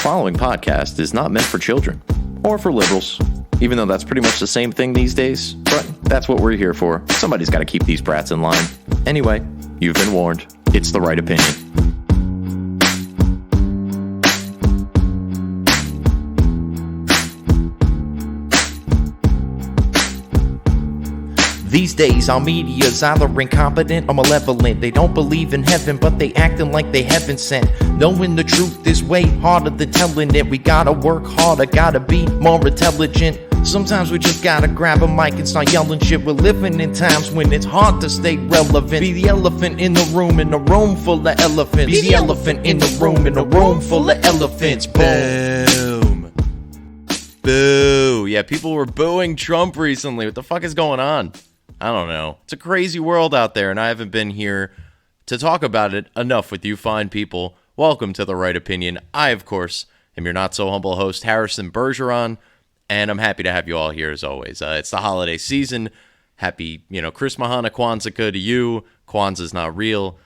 following podcast is not meant for children or for liberals, even though that's pretty much the same thing these days, but that's what we're here for. Somebody's got to keep these brats in line. Anyway, you've been warned. It's the right opinion. These days, our media's either incompetent or malevolent. They don't believe in heaven, but they acting like they heaven sent. Knowing the truth is way harder than telling it. We gotta work harder, gotta be more intelligent. Sometimes we just gotta grab a mic and start yelling shit. We're living in times when it's hard to stay relevant. Be the elephant in the room full of elephants. Be the elephant in the room full of elephants. Boom. Boo. Yeah, people were booing Trump recently. What the fuck is going on? I don't know. It's a crazy world out there, and I haven't been here to talk about it enough with you fine people. Welcome to The Right Opinion. I, of course, am your not-so-humble host, Harrison Bergeron, and I'm happy to have you all here as always. It's the holiday season. Happy, Chris Mahana Kwanzaa to you. Kwanzaa's not real.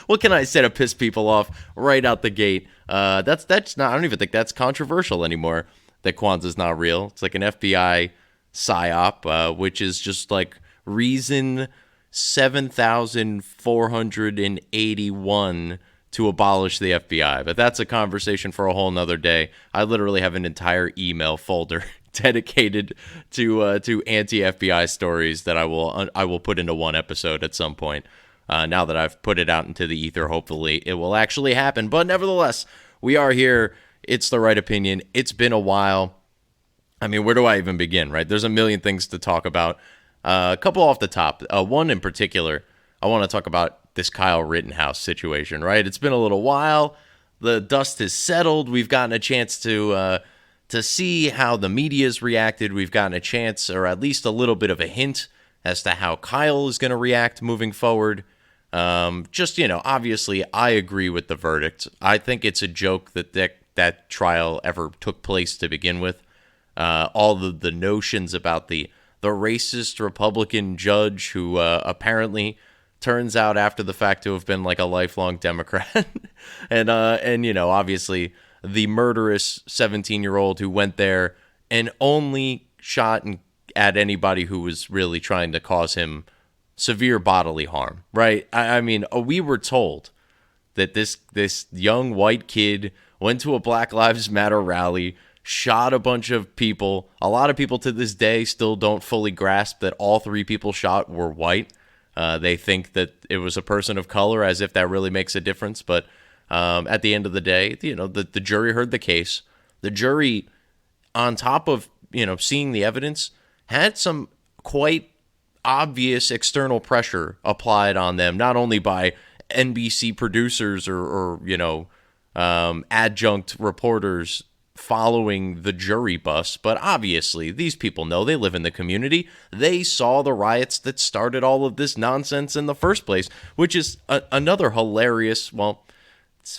What can I say to piss people off right out the gate? That's not. I don't even think that's controversial anymore, that Kwanzaa's not real. It's like an FBI psyop, which is just like reason 7,481 to abolish the FBI. But that's a conversation for a whole nother day. I literally have an entire email folder dedicated to anti-FBI stories that I will put into one episode at some point. Now that I've put it out into the ether, hopefully it will actually happen. But nevertheless, we are here. It's the right opinion. It's been a while. I mean, where do I even begin, right? There's a million things to talk about. A couple off the top. One in particular, I want to talk about this Kyle Rittenhouse situation, right? It's been a little while. The dust has settled. We've gotten a chance to see how the media's reacted. We've gotten a chance, or at least a little bit of a hint, as to how Kyle is going to react moving forward. Obviously, I agree with the verdict. I think it's a joke that trial ever took place to begin with. All the notions about the racist Republican judge who apparently turns out after the fact to have been like a lifelong Democrat. and obviously the murderous 17-year-old who went there and only shot at anybody who was really trying to cause him severe bodily harm, right? I mean, we were told that this young white kid went to a Black Lives Matter rally, shot a bunch of people. A lot of people to this day still don't fully grasp that all three people shot were white. They think that it was a person of color, as if that really makes a difference. But at the end of the day, the jury heard the case. The jury, on top of, seeing the evidence, had some quite obvious external pressure applied on them, not only by NBC producers or adjunct reporters following the jury bus, but obviously these people know, they live in the community. They saw the riots that started all of this nonsense in the first place, which is another hilarious,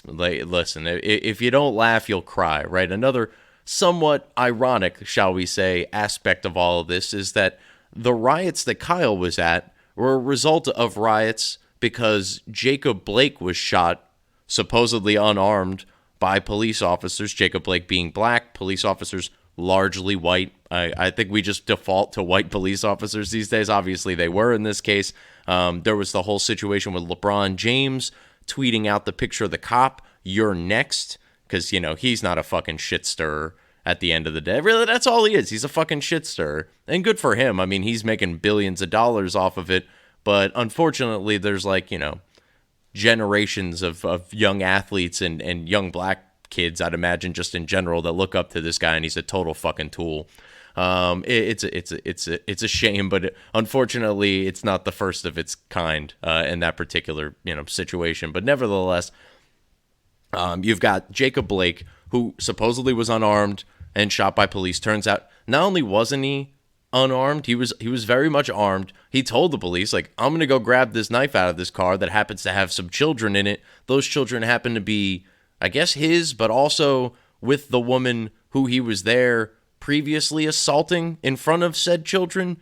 listen, if you don't laugh, you'll cry, right? Another somewhat ironic, shall we say, aspect of all of this is that the riots that Kyle was at were a result of riots because Jacob Blake was shot, supposedly unarmed, by police officers, Jacob Blake being black, police officers largely white. I think we just default to white police officers these days. Obviously, they were in this case. There was the whole situation with LeBron James tweeting out the picture of the cop, "You're next," because, he's not a fucking shit stirrer at the end of the day. Really, that's all he is. He's a fucking shit stirrer. And good for him. I mean, he's making billions of dollars off of it. But unfortunately, there's generations of young athletes and young black kids, I'd imagine, just in general, that look up to this guy, and he's a total fucking tool. It's a shame, but unfortunately, it's not the first of its kind in that particular situation. But nevertheless, you've got Jacob Blake, who supposedly was unarmed and shot by police. Turns out, not only wasn't he unarmed, he was very much armed. He told the police, I'm going to go grab this knife out of this car that happens to have some children in it. Those children happen to be, I guess, his, but also with the woman who he was there previously assaulting in front of said children.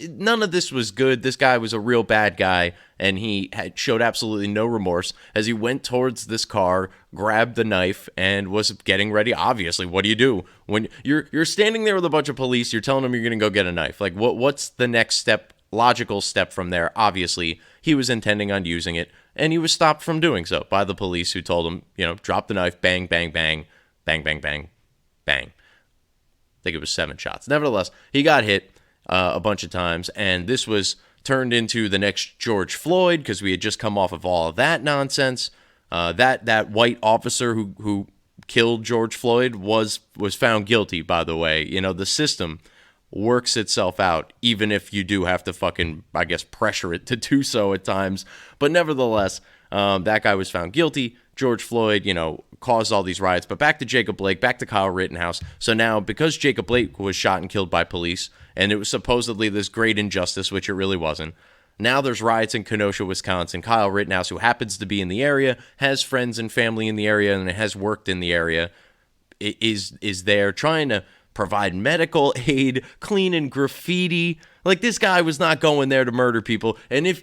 None of this was good. This guy was a real bad guy, and he showed absolutely no remorse as he went towards this car, grabbed the knife, and was getting ready. Obviously, what do you do when you're standing there with a bunch of police? You're telling them you're going to go get a knife. Like, what's the next step? Logical step from there. Obviously, he was intending on using it, and he was stopped from doing so by the police, who told him, drop the knife, bang, bang, bang, bang, bang, bang, bang. I think it was 7 shots. Nevertheless, he got hit a bunch of times, and this was turned into the next George Floyd, because we had just come off of all of that nonsense. That white officer who killed George Floyd was found guilty, by the way. The system works itself out, even if you do have to fucking, I guess, pressure it to do so at times. But nevertheless, that guy was found guilty. George Floyd, caused all these riots. But back to Jacob Blake, back to Kyle Rittenhouse. So now, because Jacob Blake was shot and killed by police, and it was supposedly this great injustice, which it really wasn't, now there's riots in Kenosha, Wisconsin. Kyle Rittenhouse, who happens to be in the area, has friends and family in the area, and has worked in the area, is there trying to provide medical aid, cleaning graffiti. Like, this guy was not going there to murder people. And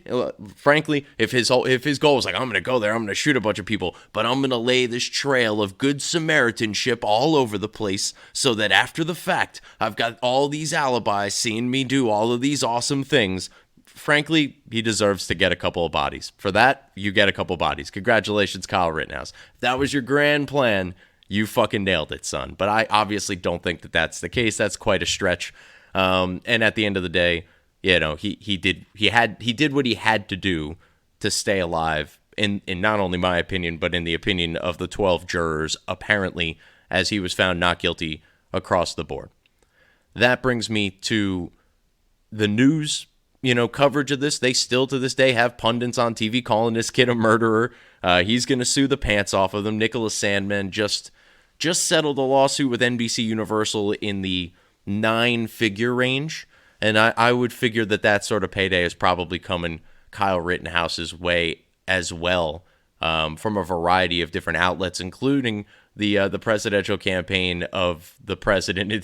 frankly, if his goal was like, I'm going to go there, I'm going to shoot a bunch of people, but I'm going to lay this trail of good Samaritanship all over the place so that after the fact, I've got all these alibis seeing me do all of these awesome things. Frankly, he deserves to get a couple of bodies. For that, you get a couple bodies. Congratulations, Kyle Rittenhouse. If that was your grand plan, you fucking nailed it, son. But I obviously don't think that that's the case. That's quite a stretch. And at the end of the day, he did what he had to do to stay alive. In not only my opinion, but in the opinion of the 12 jurors, apparently, as he was found not guilty across the board. That brings me to the news, coverage of this. They still to this day have pundits on TV calling this kid a murderer. He's going to sue the pants off of them. Nicholas Sandmann just settled a lawsuit with NBC Universal in the 9-figure range. And I would figure that sort of payday is probably coming Kyle Rittenhouse's way as well, from a variety of different outlets, including the presidential campaign of the president of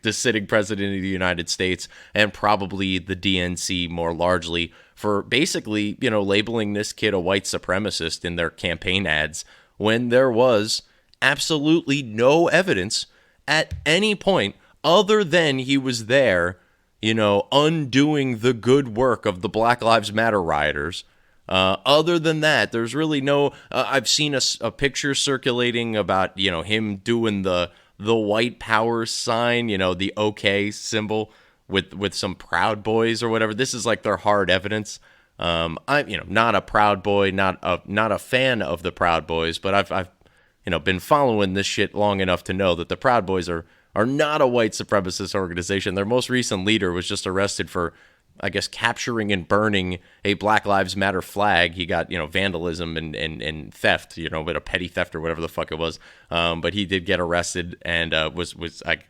the sitting president of the United States, and probably the DNC more largely, for basically, labeling this kid a white supremacist in their campaign ads, when there was absolutely no evidence at any point other than he was there, undoing the good work of the Black Lives Matter rioters. Other than that, there's really no. I've seen a picture circulating about him doing the white power sign, the OK symbol with some Proud Boys or whatever. This is like their hard evidence. I'm not a Proud Boy, not a fan of the Proud Boys, but I've been following this shit long enough to know that the Proud Boys are not a white supremacist organization. Their most recent leader was just arrested for, I guess, capturing and burning a Black Lives Matter flag. He got, vandalism and theft, but a petty theft or whatever the fuck it was. But he did get arrested and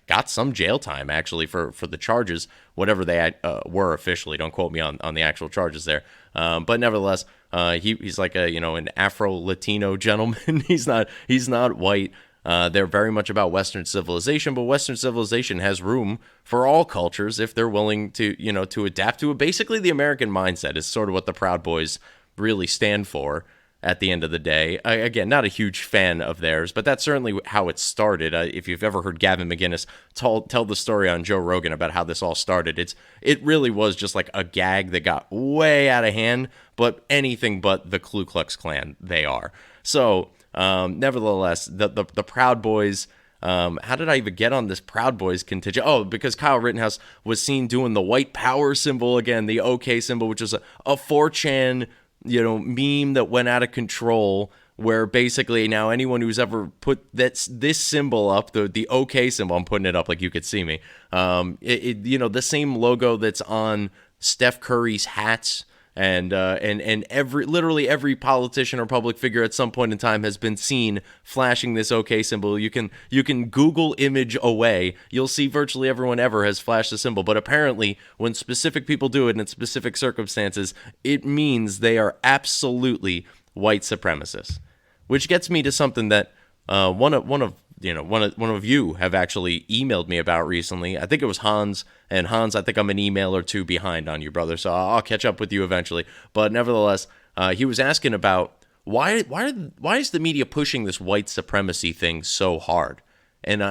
got some jail time, actually, for the charges, whatever they were officially. Don't quote me on the actual charges there. But nevertheless, he's like an Afro-Latino gentleman. He's not white. They're very much about Western civilization, but Western civilization has room for all cultures if they're willing to, to adapt to it. Basically, the American mindset is sort of what the Proud Boys really stand for at the end of the day. Again, not a huge fan of theirs, but that's certainly how it started. If you've ever heard Gavin McInnes tell the story on Joe Rogan about how this all started, it really was just like a gag that got way out of hand, but anything but the Ku Klux Klan they are. So, nevertheless, the Proud Boys, how did I even get on this Proud Boys contingent? Oh, because Kyle Rittenhouse was seen doing the white power symbol again, the OK symbol, which is a 4chan, meme that went out of control, where basically now anyone who's ever put this symbol up, the OK symbol, I'm putting it up like you could see me, the same logo that's on Steph Curry's hats, and literally every politician or public figure at some point in time has been seen flashing this OK symbol. You can Google image away. You'll see virtually everyone ever has flashed the symbol. But apparently, when specific people do it in specific circumstances, it means they are absolutely white supremacists. Which gets me to something that one of one of you have actually emailed me about recently. I think it was Hans, and Hans, I think I'm an email or two behind on you, brother. So I'll catch up with you eventually. But nevertheless, he was asking about why is the media pushing this white supremacy thing so hard? And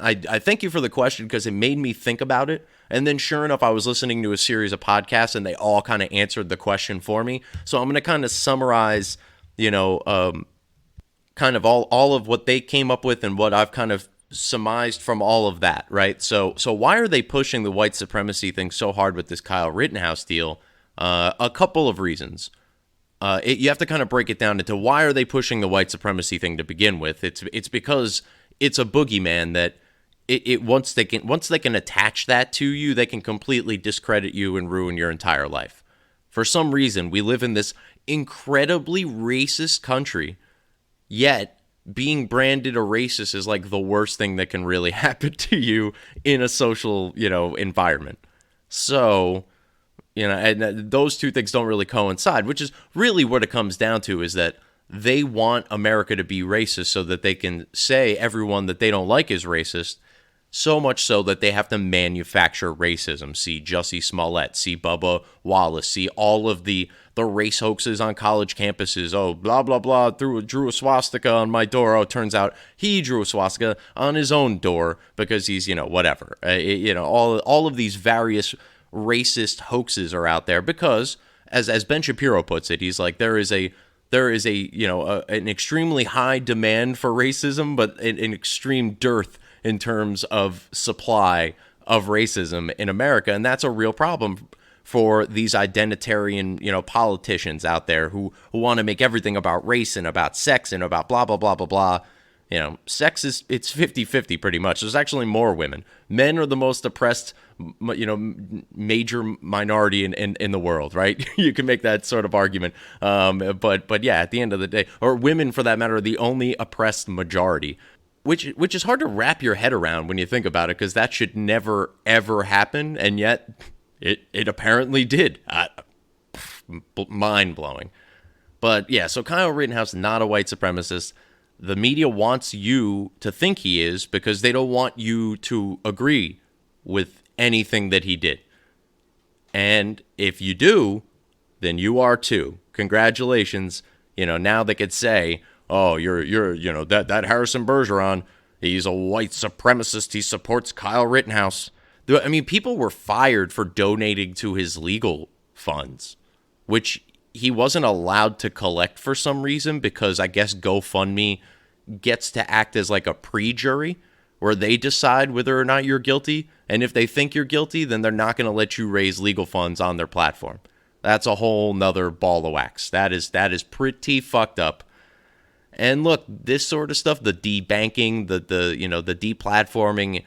I thank you for the question, because it made me think about it. And then sure enough, I was listening to a series of podcasts and they all kind of answered the question for me. So I'm going to kind of summarize, kind of all of what they came up with and what I've kind of surmised from all of that, right? So why are they pushing the white supremacy thing so hard with this Kyle Rittenhouse deal? A couple of reasons. You have to kind of break it down into why are they pushing the white supremacy thing to begin with. It's because it's a boogeyman that once they can attach that to you, they can completely discredit you and ruin your entire life. For some reason, we live in this incredibly racist country, yet being branded a racist is like the worst thing that can really happen to you in a social, environment. So, and those two things don't really coincide, which is really what it comes down to, is that they want America to be racist so that they can say everyone that they don't like is racist, so much so that they have to manufacture racism. See Jussie Smollett, see Bubba Wallace, see all of the race hoaxes on college campuses. Oh, blah, blah, blah, drew a swastika on my door. Oh, it turns out he drew a swastika on his own door because he's, whatever. All of these various racist hoaxes are out there because, as Ben Shapiro puts it, he's like, there is an extremely high demand for racism, but an extreme dearth in terms of supply of racism in America. And that's a real problem for these identitarian, politicians out there who want to make everything about race and about sex and about blah, blah, blah, blah, blah. Sex it's 50-50 pretty much. There's actually more women. Men are the most oppressed, major minority in the world, right? You can make that sort of argument. But yeah, at the end of the day, or women for that matter, are the only oppressed majority, which is hard to wrap your head around when you think about it, because that should never, ever happen. And yet it apparently did. Mind-blowing. But yeah, so Kyle Rittenhouse, not a white supremacist. The media wants you to think he is because they don't want you to agree with anything that he did. And if you do, then you are too. Congratulations. Now they could say, oh, you're that Harrison Bergeron, he's a white supremacist. He supports Kyle Rittenhouse. I mean, people were fired for donating to his legal funds, which he wasn't allowed to collect for some reason, because I guess GoFundMe gets to act as like a pre-jury where they decide whether or not you're guilty. And if they think you're guilty, then they're not going to let you raise legal funds on their platform. That's a whole nother ball of wax. That is pretty fucked up. And look, this sort of stuff, the debanking, the deplatforming,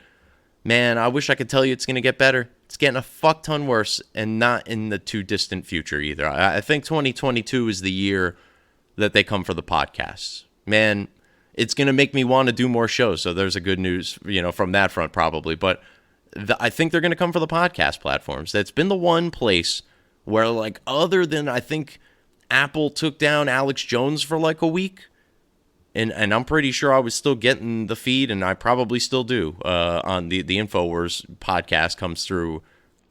man, I wish I could tell you it's going to get better. It's getting a fuck ton worse, and not in the too distant future either. I think 2022 is the year that they come for the podcasts. Man, it's going to make me want to do more shows, so there's a good news, from that front probably. But I think they're going to come for the podcast platforms. That's been the one place where, like, other than I think Apple took down Alex Jones for like a week, and I'm pretty sure I was still getting the feed, and I probably still do, on the InfoWars podcast comes through,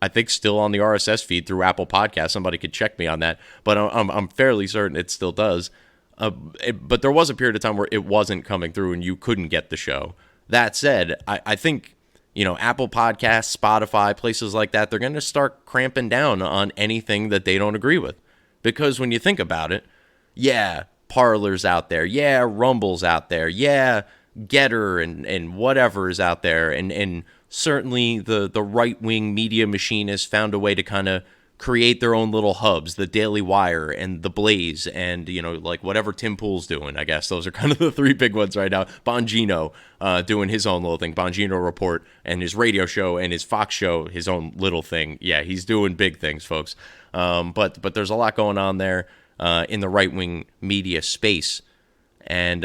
I think still on the RSS feed through Apple Podcasts. Somebody could check me on that, but I'm fairly certain it still does. But there was a period of time where it wasn't coming through and you couldn't get the show. That said, I think, Apple Podcasts, Spotify, places like that, they're going to start cramping down on anything that they don't agree with. Because when you think about it, yeah, Parler's out there, yeah, Rumble's out there, yeah, Getter and whatever is out there, and certainly the right-wing media machine has found a way to kind of create their own little hubs, the Daily Wire and the Blaze, and like whatever Tim Pool's doing. I guess those are kind of the three big ones right now. Bongino doing his own little thing, Bongino Report, and his radio show and his Fox show, his own little thing. Yeah, he's doing big things, folks. But there's a lot going on there in the right-wing media space, and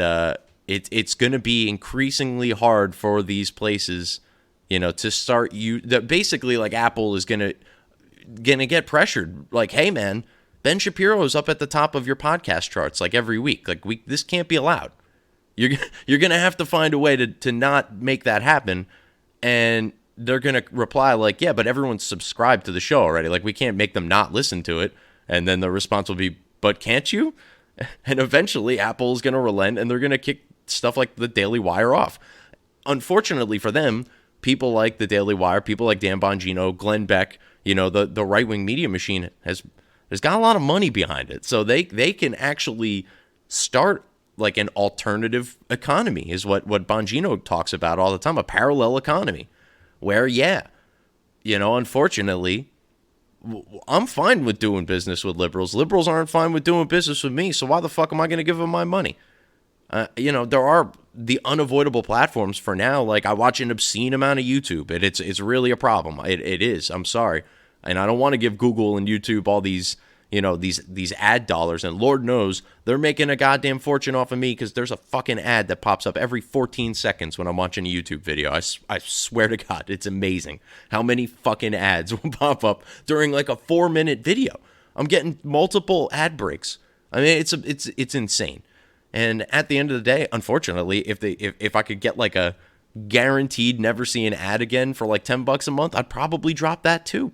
it's going to be increasingly hard for these places, to start basically, like, Apple is going to get pressured. Like, hey, man, Ben Shapiro is up at the top of your podcast charts like every week. Like, this can't be allowed. You're going to have to find a way to not make that happen. And they're going to reply like, yeah, but everyone's subscribed to the show already. Like, we can't make them not listen to it. And then the response will be, but can't you? And eventually Apple is going to relent and they're going to kick stuff like the Daily Wire off. Unfortunately for them, people like the Daily Wire, people like Dan Bongino, Glenn Beck, the right-wing media machine has got a lot of money behind it. So they can actually start like an alternative economy is what Bongino talks about all the time, a parallel economy where, unfortunately, I'm fine with doing business with liberals. Liberals aren't fine with doing business with me, so why the fuck am I going to give them my money? There are the unavoidable platforms for now. Like, I watch an obscene amount of YouTube, and it's really a problem. It is. I'm sorry. And I don't want to give Google and YouTube all these, these ad dollars. And Lord knows they're making a goddamn fortune off of me because there's a fucking ad that pops up every 14 seconds when I'm watching a YouTube video. I swear to God, it's amazing how many fucking ads will pop up during like a 4-minute video. I'm getting multiple ad breaks. I mean, it's insane. And at the end of the day, unfortunately, if I could get like a guaranteed never see an ad again for like $10 a month, I'd probably drop that too.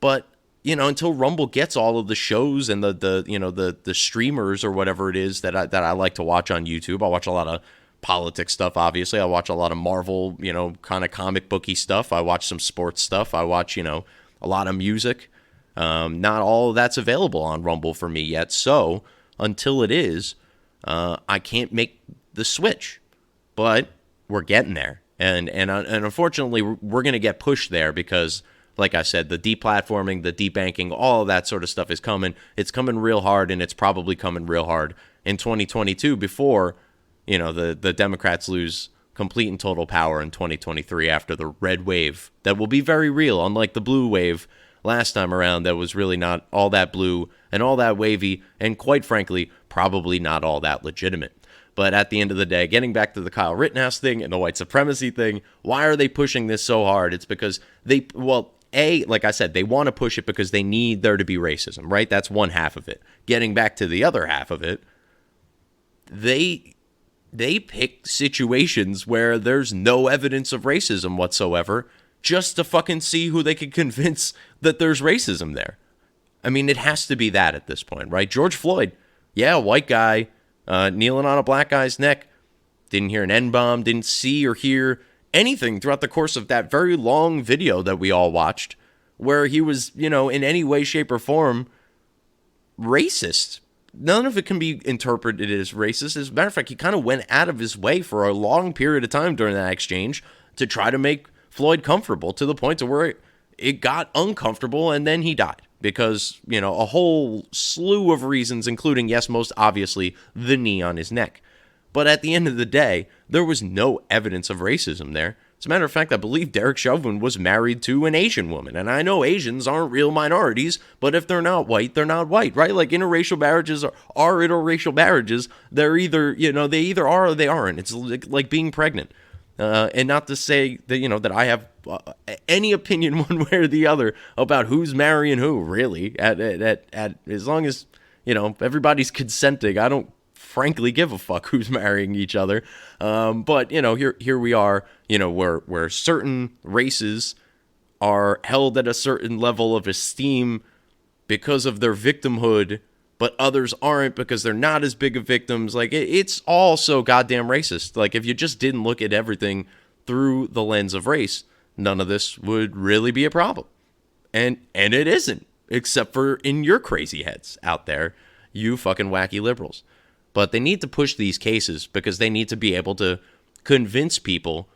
But until Rumble gets all of the shows and the streamers or whatever it is that I like to watch on YouTube, I watch a lot of politics stuff. Obviously, I watch a lot of Marvel, kind of comic booky stuff. I watch some sports stuff. I watch a lot of music. Not all of that's available on Rumble for me yet. So until it is, I can't make the switch. But we're getting there, and unfortunately, we're going to get pushed there because, like I said, the deplatforming, the debanking, all of that sort of stuff is coming. It's coming real hard, and it's probably coming real hard in 2022 before, the Democrats lose complete and total power in 2023 after the red wave that will be very real, unlike the blue wave last time around that was really not all that blue and all that wavy, and quite frankly, probably not all that legitimate. But at the end of the day, getting back to the Kyle Rittenhouse thing and the white supremacy thing, why are they pushing this so hard? It's because like I said, they want to push it because they need there to be racism, right? That's one half of it. Getting back to the other half of it, they pick situations where there's no evidence of racism whatsoever just to fucking see who they can convince that there's racism there. I mean, it has to be that at this point, right? George Floyd, yeah, white guy, kneeling on a black guy's neck, didn't hear an N-bomb, didn't see or hear anything throughout the course of that very long video that we all watched where he was, in any way, shape, or form racist. None of it can be interpreted as racist. As a matter of fact, he kind of went out of his way for a long period of time during that exchange to try to make Floyd comfortable to the point to where it got uncomfortable and then he died. Because, a whole slew of reasons, including, yes, most obviously, the knee on his neck. But at the end of the day, there was no evidence of racism there. As a matter of fact, I believe Derek Chauvin was married to an Asian woman. And I know Asians aren't real minorities, but if they're not white, they're not white, right? Like interracial marriages are interracial marriages. They're either, they either are or they aren't. It's like being pregnant. And not to say that, that I have any opinion one way or the other about who's marrying who, really. At as long as, everybody's consenting, I don't frankly give a fuck who's marrying each other. But, here we are, where certain races are held at a certain level of esteem because of their victimhood, but others aren't because they're not as big of victims. Like, it's all so goddamn racist. Like, if you just didn't look at everything through the lens of race, none of this would really be a problem. And it isn't, except for in your crazy heads out there, you fucking wacky liberals. But they need to push these cases because they need to be able to convince people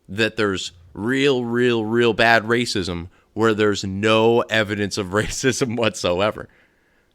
that there's real bad racism where there's no evidence of racism whatsoever.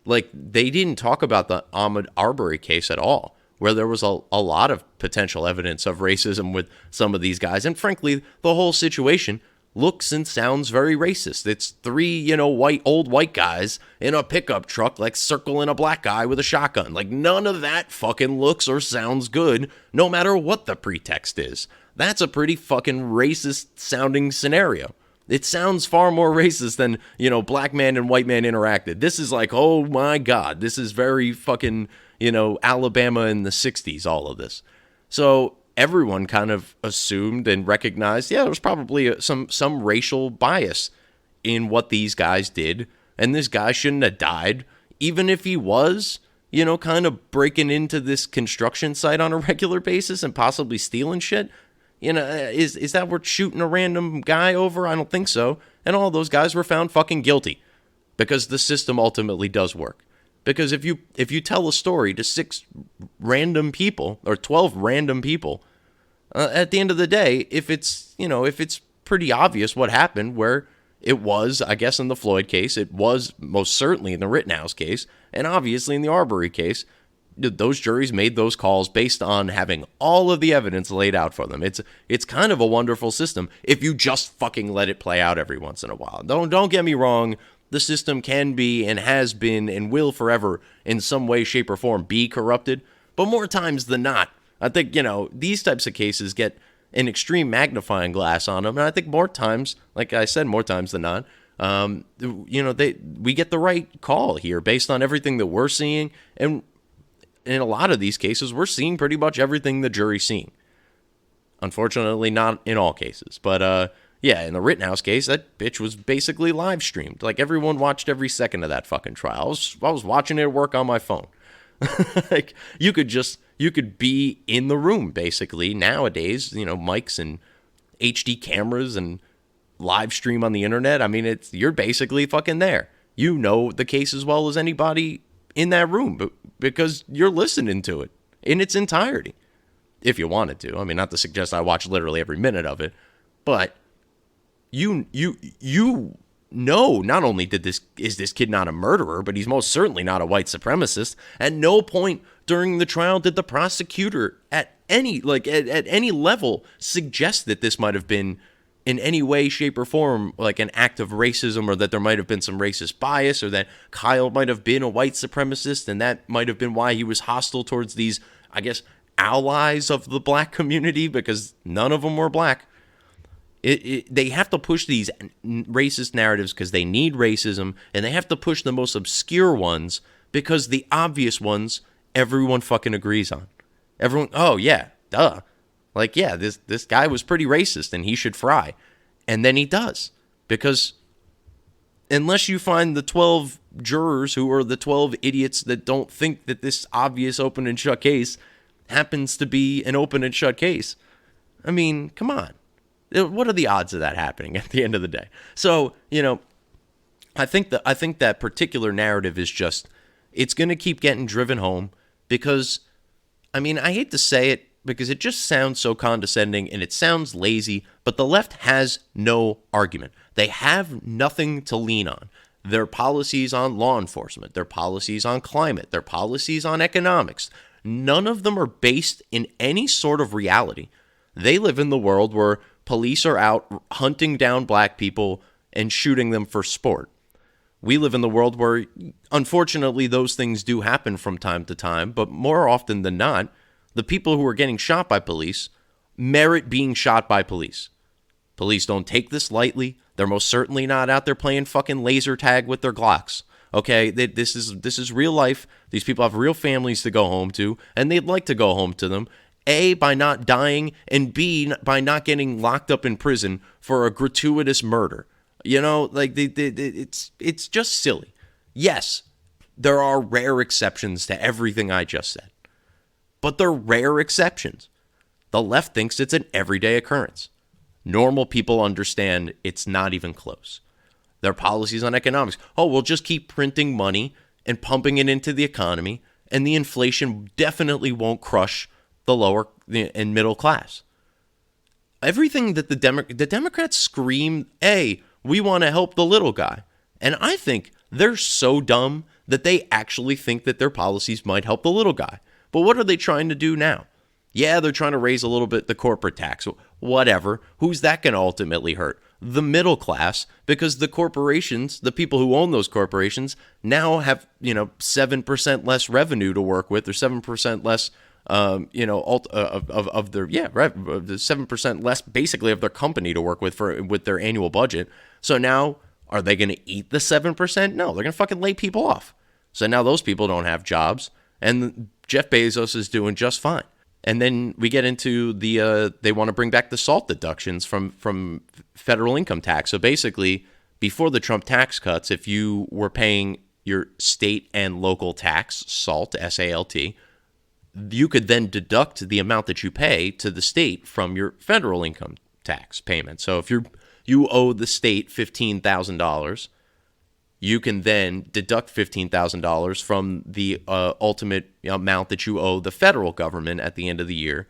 Like, they didn't talk about the Ahmaud Arbery case at all, where there was a lot of potential evidence of racism with some of these guys. And frankly, the whole situation looks and sounds very racist. It's three, old white guys in a pickup truck, like circling a black guy with a shotgun. Like, none of that fucking looks or sounds good, no matter what the pretext is. That's a pretty fucking racist sounding scenario. It sounds far more racist than, black man and white man interacted. This is like, oh my God, this is very fucking, Alabama in the 60s, all of this. So everyone kind of assumed and recognized, yeah, there was probably some racial bias in what these guys did, and this guy shouldn't have died, even if he was, kind of breaking into this construction site on a regular basis and possibly stealing shit. Is that worth shooting a random guy over? I don't think so. And all those guys were found fucking guilty because the system ultimately does work. Because if you tell a story to 6 random people or 12 random people, at the end of the day, if it's pretty obvious what happened, where it was, I guess in the Floyd case, it was most certainly in the Rittenhouse case, and obviously in the Arbery case, those juries made those calls based on having all of the evidence laid out for them. It's kind of a wonderful system if you just fucking let it play out every once in a while. Don't get me wrong. The system can be and has been and will forever in some way, shape, or form be corrupted. But more times than not, I think, these types of cases get an extreme magnifying glass on them. And I think more times, like I said, more times than not, we get the right call here based on everything that we're seeing. And in a lot of these cases, we're seeing pretty much everything the jury's seeing. Unfortunately, not in all cases. But, yeah, in the Rittenhouse case, that bitch was basically live streamed. Like, everyone watched every second of that fucking trial. I was watching it work on my phone. Like, you could be in the room, basically. Nowadays, mics and HD cameras and live stream on the internet. I mean, you're basically fucking there. You know the case as well as anybody in that room because you're listening to it in its entirety. If you wanted to. I mean, not to suggest I watch literally every minute of it, but you know, not only is this kid not a murderer, but he's most certainly not a white supremacist. At no point during the trial did the prosecutor at any level suggest that this might have been in any way, shape, or form like an act of racism, or that there might have been some racist bias, or that Kyle might have been a white supremacist and that might have been why he was hostile towards these, I guess, allies of the black community, because none of them were black. They have to push these racist narratives because they need racism, and they have to push the most obscure ones because the obvious ones everyone fucking agrees on. Everyone, oh yeah, duh. Like, yeah, this guy was pretty racist and he should fry. And then he does. Because unless you find the 12 jurors who are the 12 idiots that don't think that this obvious open and shut case happens to be an open and shut case, I mean, come on. What are the odds of that happening at the end of the day? So, I think that particular narrative is just, it's going to keep getting driven home because, I mean, I hate to say it because it just sounds so condescending and it sounds lazy, but the left has no argument. They have nothing to lean on. Their policies on law enforcement, their policies on climate, their policies on economics, none of them are based in any sort of reality. They live in the world where police are out hunting down black people and shooting them for sport. We live in the world where, unfortunately, those things do happen from time to time, but more often than not, the people who are getting shot by police merit being shot by police. Police don't take this lightly. They're most certainly not out there playing fucking laser tag with their Glocks. Okay, this is real life. These people have real families to go home to, and they'd like to go home to them. A, by not dying, and B, by not getting locked up in prison for a gratuitous murder. It's just silly. Yes, there are rare exceptions to everything I just said. But they're rare exceptions. The left thinks it's an everyday occurrence. Normal people understand it's not even close. Their policies on economics, we'll just keep printing money and pumping it into the economy, and the inflation definitely won't crush the lower and middle class. Everything that the Democrats scream, hey, we want to help the little guy. And I think they're so dumb that they actually think that their policies might help the little guy. But what are they trying to do now? Yeah, they're trying to raise a little bit the corporate tax. Whatever. Who's that going to ultimately hurt? The middle class, because the corporations, the people who own those corporations, now have 7% less revenue to work with, or 7% less, of their 7% less basically of their company to work with their annual budget. So now, are they going to eat the 7%? No, they're going to fucking lay people off. So now those people don't have jobs, and Jeff Bezos is doing just fine. And then we get into they want to bring back the SALT deductions from federal income tax. So basically, before the Trump tax cuts, if you were paying your state and local tax, SALT, S-A-L-T, you could then deduct the amount that you pay to the state from your federal income tax payment. So if you owe the state $15,000, you can then deduct $15,000 from the ultimate amount that you owe the federal government at the end of the year.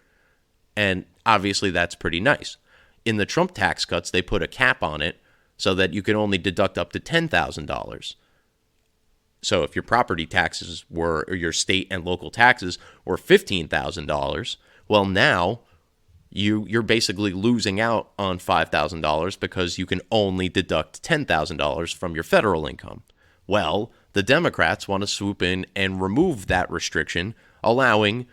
And obviously that's pretty nice. In the Trump tax cuts, they put a cap on it so that you can only deduct up to $10,000. So if your property taxes or your state and local taxes were $15,000, well, now you're basically losing out on $5,000 because you can only deduct $10,000 from your federal income. Well, the Democrats want to swoop in and remove that restriction, allowing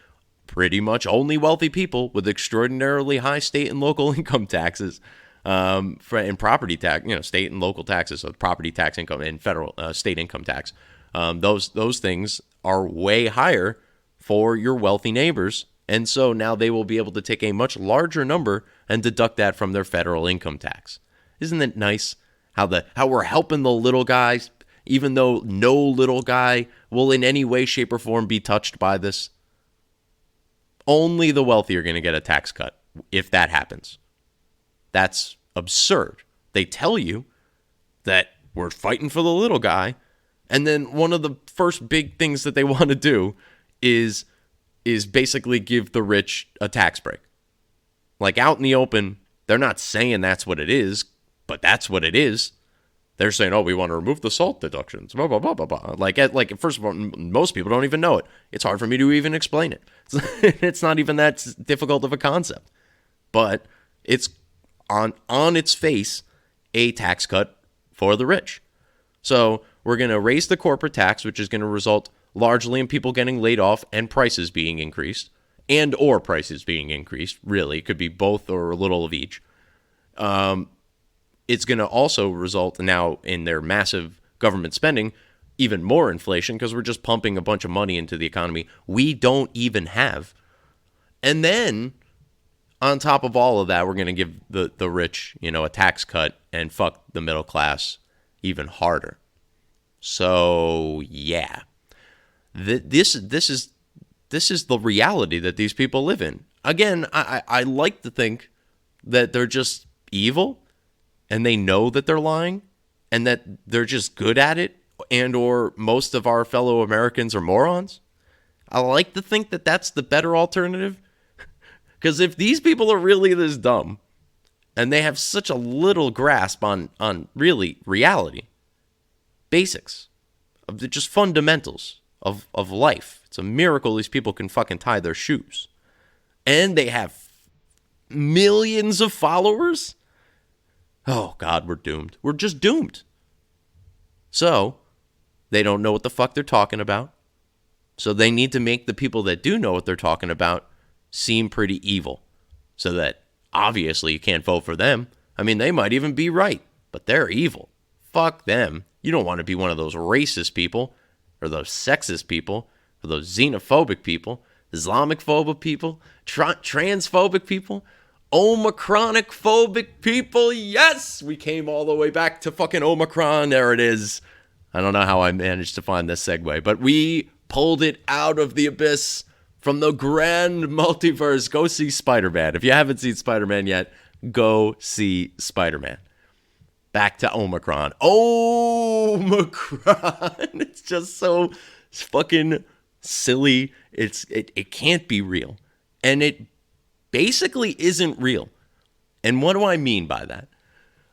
pretty much only wealthy people with extraordinarily high state and local income taxes and property tax, state and local taxes, so property tax income and federal state income tax. Those things are way higher for your wealthy neighbors. And so now they will be able to take a much larger number and deduct that from their federal income tax. Isn't it nice how we're helping the little guys, even though no little guy will in any way, shape, or form be touched by this? Only the wealthy are going to get a tax cut if that happens. That's absurd. They tell you that we're fighting for the little guy, and then one of the first big things that they want to do is basically give the rich a tax break. Like out in the open, they're not saying that's what it is, but that's what it is. They're saying, oh, we want to remove the SALT deductions, blah, blah, blah, blah, blah. Like, first of all, most people don't even know it. It's hard for me to even explain it. It's not even that difficult of a concept. But it's on its face a tax cut for the rich. So we're going to raise the corporate tax, which is going to result largely in people getting laid off and prices being increased, or prices being increased, really. It could be both or a little of each. It's going to also result now in their massive government spending, even more inflation, because we're just pumping a bunch of money into the economy we don't even have. And then, on top of all of that, we're going to give the rich, a tax cut and fuck the middle class even harder. So, yeah. This is the reality that these people live in. Again, I like to think that they're just evil and they know that they're lying and that they're just good at it, and or most of our fellow Americans are morons. I like to think that that's the better alternative, because if these people are really this dumb and they have such a little grasp on really reality, basics, of just fundamentals of life. It's a miracle these people can fucking tie their shoes. And they have millions of followers. Oh, God, we're doomed. We're just doomed. So, they don't know what the fuck they're talking about. So they need to make the people that do know what they're talking about seem pretty evil. So that, obviously, you can't vote for them. I mean, they might even be right, but they're evil. Fuck them. You don't want to be one of those racist people, or those sexist people, or those xenophobic people, Islamophobic people, transphobic people, Omicronic phobic people. Yes, we came all the way back to fucking Omicron. There it is. I don't know how I managed to find this segue, but we pulled it out of the abyss from the grand multiverse. Go see Spider-Man. If you haven't seen Spider-Man yet, go see Spider-Man. Back to Omicron. Omicron. It's just so fucking silly. It can't be real. And it basically isn't real. And what do I mean by that?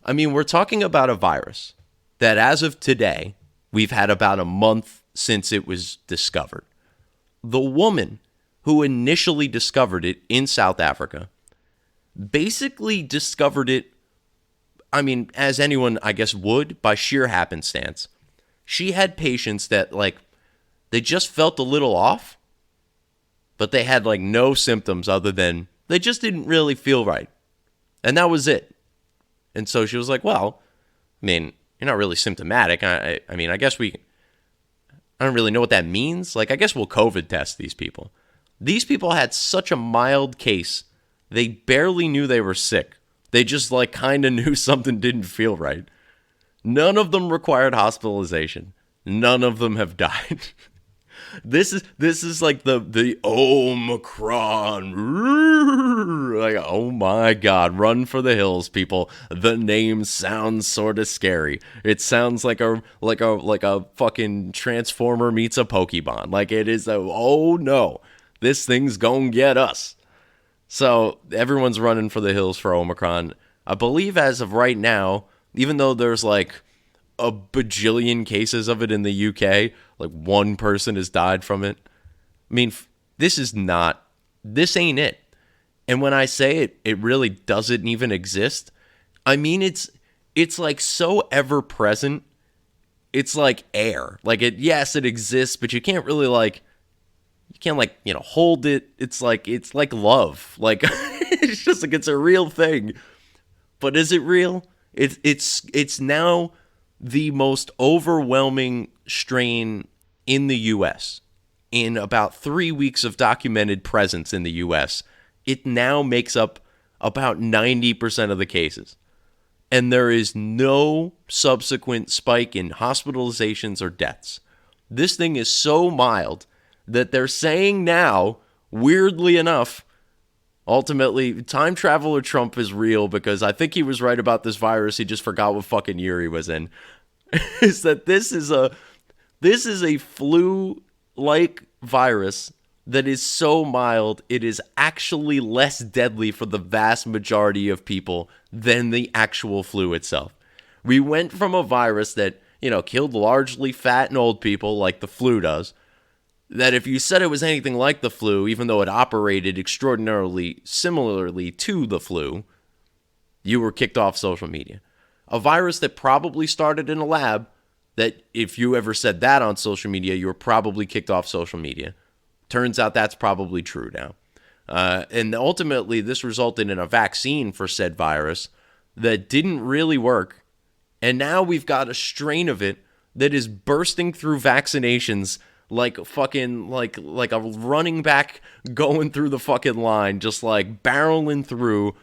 I mean, we're talking about a virus that as of today, we've had about a month since it was discovered. The woman who initially discovered it in South Africa basically discovered it, I mean, as anyone, I guess, would, by sheer happenstance. She had patients that, they just felt a little off, but they had, no symptoms other than they just didn't really feel right. And that was it. And so she was like, well, I mean, you're not really symptomatic. I mean, I guess I don't really know what that means. I guess we'll COVID test these people. These people had such a mild case, they barely knew they were sick. They just like kind of knew something didn't feel right. None of them required hospitalization. None of them have died. This is like the Omicron. Like, oh my God, run for the hills, people. The name sounds sort of scary. It sounds like a fucking Transformer meets a Pokemon. Like it is oh no, this thing's gonna get us. So everyone's running for the hills for Omicron. I believe as of right now, even though there's like a bajillion cases of it in the UK, like one person has died from it. I mean, this ain't it. And when I say it, it really doesn't even exist. I mean, it's like so ever present. It's like air. Like yes, it exists, but you can't really hold it. It's like love. Like it's just like it's a real thing. But is it real? It's now the most overwhelming strain in the U.S. In about 3 weeks of documented presence in the U.S., it now makes up about 90% of the cases. And there is no subsequent spike in hospitalizations or deaths. This thing is so mild that they're saying now, weirdly enough, ultimately, time traveler Trump is real because I think he was right about this virus. He just forgot what fucking year he was in. Is that this is a flu-like virus that is so mild, it is actually less deadly for the vast majority of people than the actual flu itself. We went from a virus that, killed largely fat and old people like the flu does, that if you said it was anything like the flu, even though it operated extraordinarily similarly to the flu, you were kicked off social media. A virus that probably started in a lab, that if you ever said that on social media, you were probably kicked off social media. Turns out that's probably true now. And ultimately, this resulted in a vaccine for said virus that didn't really work. And now we've got a strain of it that is bursting through vaccinations like fucking like a running back going through the fucking line, just like barreling through,